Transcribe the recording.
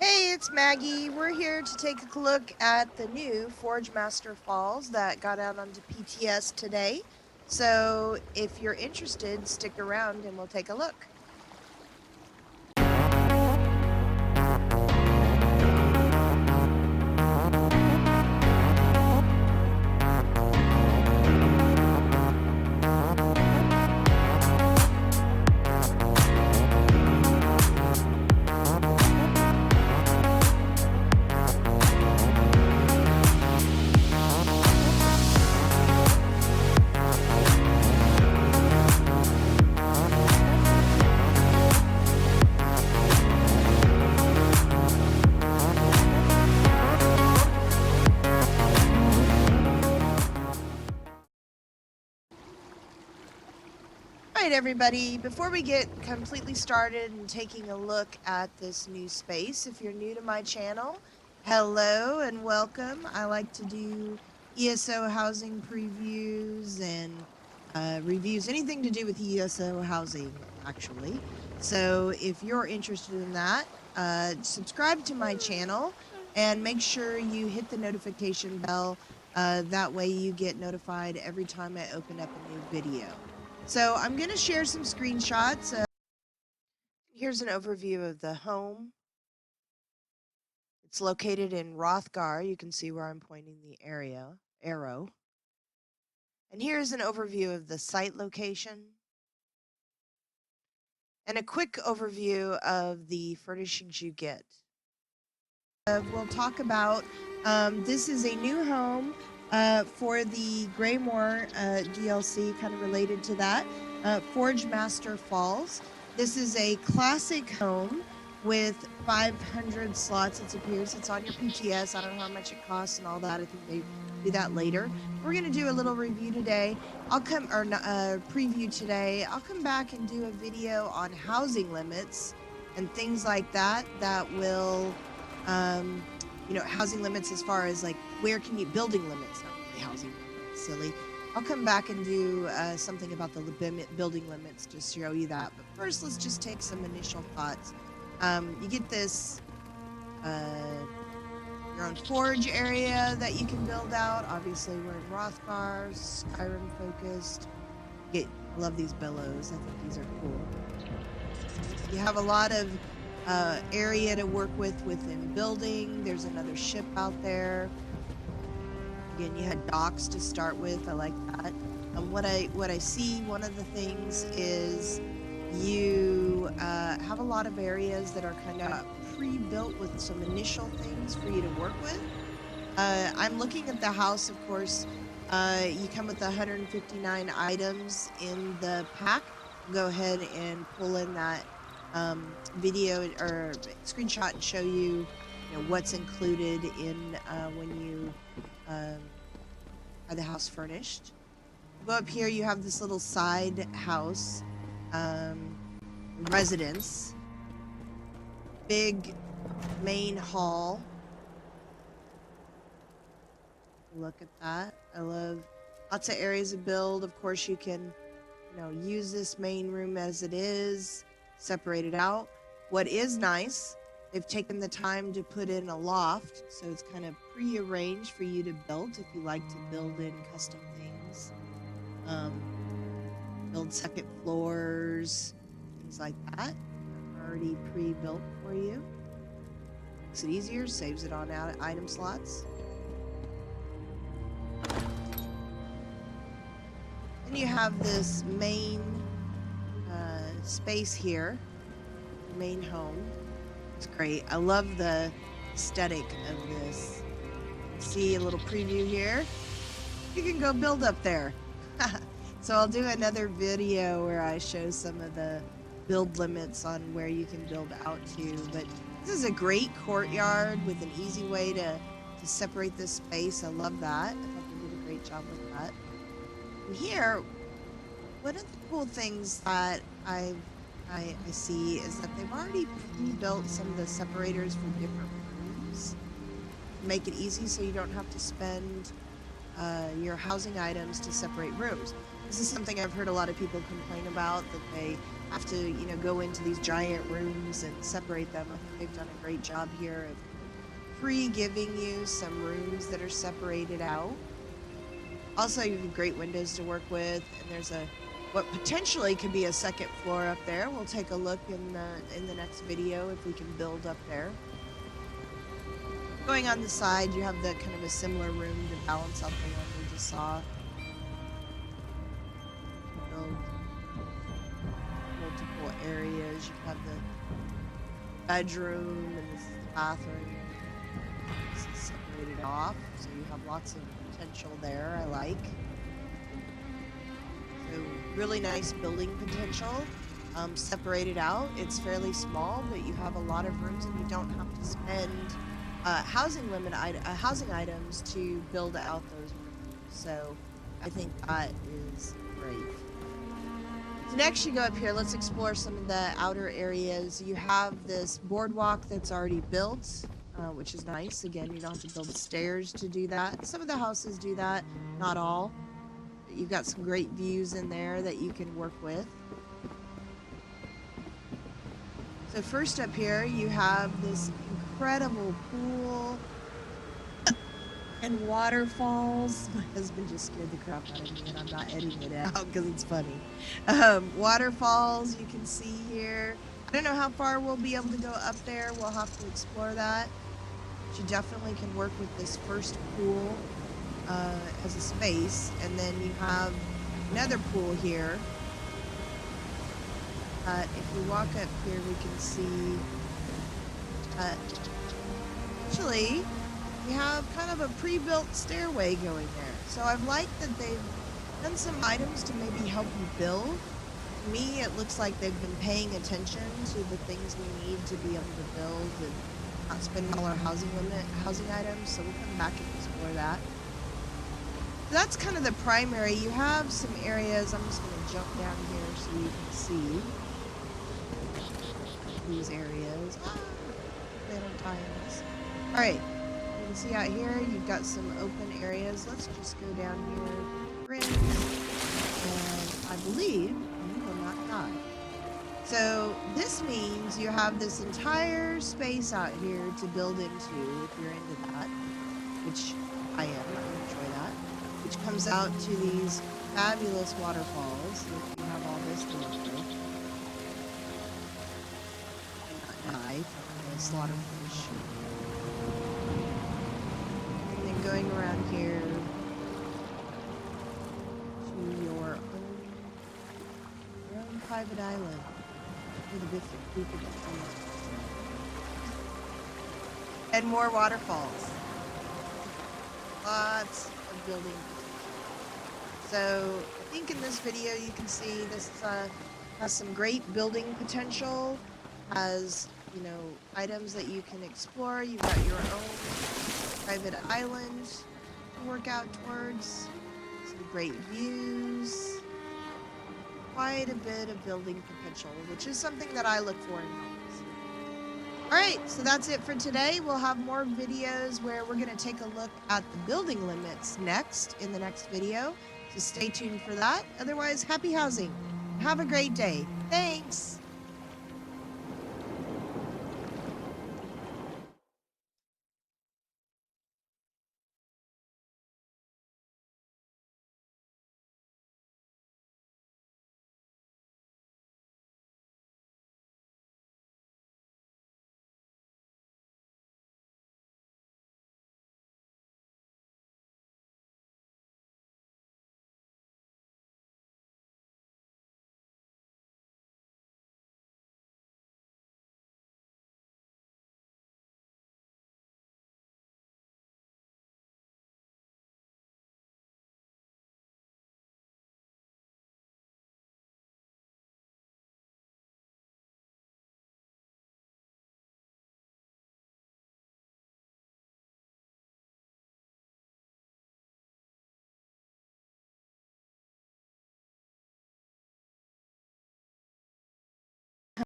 Hey, it's Maggie. We're here to take a look at the new Forgemaster Falls that got out onto PTS today. So if you're interested, stick around and we'll take a look. Alright everybody, before we get completely started and taking a look at this new space, if you're new to my channel, hello and welcome. I like to do ESO housing previews and reviews, anything to do with ESO housing actually. So if you're interested in that, subscribe to my channel and make sure you hit the notification bell. That way you get notified every time I open up a new video. So I'm going to share some screenshots. Here's an overview of the home. It's located in Rothgar. You can see where I'm pointing the arrow. And here's an overview of the site location. And a quick overview of the furnishings you get. We'll talk about, this is a new home for the Greymoor DLC, kind of related to that, Forgemaster Falls. This is a classic home with 500 slots, it appears. It's on your PTS. I don't know how much it costs and all that. I think they do that later. We're going to do a little review today. Preview today. I'll come back and do a video on housing limits and things like that that will... housing limits as far as like where can you building limits, not really housing limits, silly. I'll come back and do something about the building limits to show you that. But first, let's just take some initial thoughts. You get this your own forge area that you can build out. Obviously, we're in Rothgar, Skyrim focused. I love these billows. I think these are cool. You have a lot of area to work with within building. There's another ship out there. Again, you had docks to start with. I like that. What I see, one of the things is you have a lot of areas that are kind of pre-built with some initial things for you to work with. I'm looking at the house, of course. You come with 159 items in the pack. Go ahead and pull in that video or screenshot and show you, what's included in when you have the house furnished. Go up here, you have this little side house residence, big main hall. Look at that. I love lots of areas to build. Of course, you can use this main room as it is, separate it out. What is nice, they've taken the time to put in a loft, so it's kind of pre-arranged for you to build if you like to build in custom things. Build second floors, things like that. Already pre-built for you. Makes it easier, saves it on item slots. Then you have this main space here, main home. It's great. I love the aesthetic of this. See a little preview here. You can go build up there. So I'll do another video where I show some of the build limits on where you can build out to. But this is a great courtyard with an easy way to separate this space. I love that. I thought they did a great job with that. And here, one of the cool things that I see is that they've already pre-built some of the separators for different rooms. Make it easy so you don't have to spend your housing items to separate rooms. This is something I've heard a lot of people complain about, that they have to, you know, go into these giant rooms and separate them. I think they've done a great job here of pre-giving you some rooms that are separated out. Also, you have great windows to work with, and there's what potentially could be a second floor up there. We'll take a look in the next video if we can build up there. Going on the side, you have the kind of a similar room to balance out the one we just saw. Build multiple areas. You have the bedroom, and this is the bathroom. This is separated off, so you have lots of potential there. I like. So really nice building potential. Separated out, it's fairly small, but you have a lot of rooms, and you don't have to spend housing items to build out those rooms. So I think that is great. So next you go up here, let's explore some of the outer areas. You have this boardwalk that's already built, which is nice. Again, you don't have to build stairs to do that. Some of the houses do that, not all. But you've got some great views in there that you can work with. So first up here, you have this incredible pool and waterfalls. My husband just scared the crap out of me, and I'm not editing it out because it's funny. Waterfalls you can see here. I don't know how far we'll be able to go up there. We'll have to explore that. But you definitely can work with this first pool as a space, and then you have another pool here. If we walk up here, we can see, actually, we have kind of a pre-built stairway going there. So I've liked that they've done some items to maybe help you build. To me, it looks like they've been paying attention to the things we need to be able to build and not spend all our housing items. So we'll come back and explore that. So that's kind of the primary. You have some areas. I'm just going to jump down here so you can see these areas. They don't tie in this. Alright, you can see out here you've got some open areas. Let's just go down here, friends, and I believe you will not die. So this means you have this entire space out here to build into if you're into that, which I am. I enjoy that. Which comes out to these fabulous waterfalls. If you have all this to work with. Die from the slaughterfish. And then going around here to your own private island with a bit of group of trees. And more waterfalls. Lots of building. So I think in this video you can see this has some great building potential. Has, you know, items that you can explore. You've got your own private island to work out towards. Some great views. Quite a bit of building potential, which is something that I look for in homes. Alright, so that's it for today. We'll have more videos where we're going to take a look at the building limits next in the next video. So stay tuned for that. Otherwise, happy housing. Have a great day. Thanks!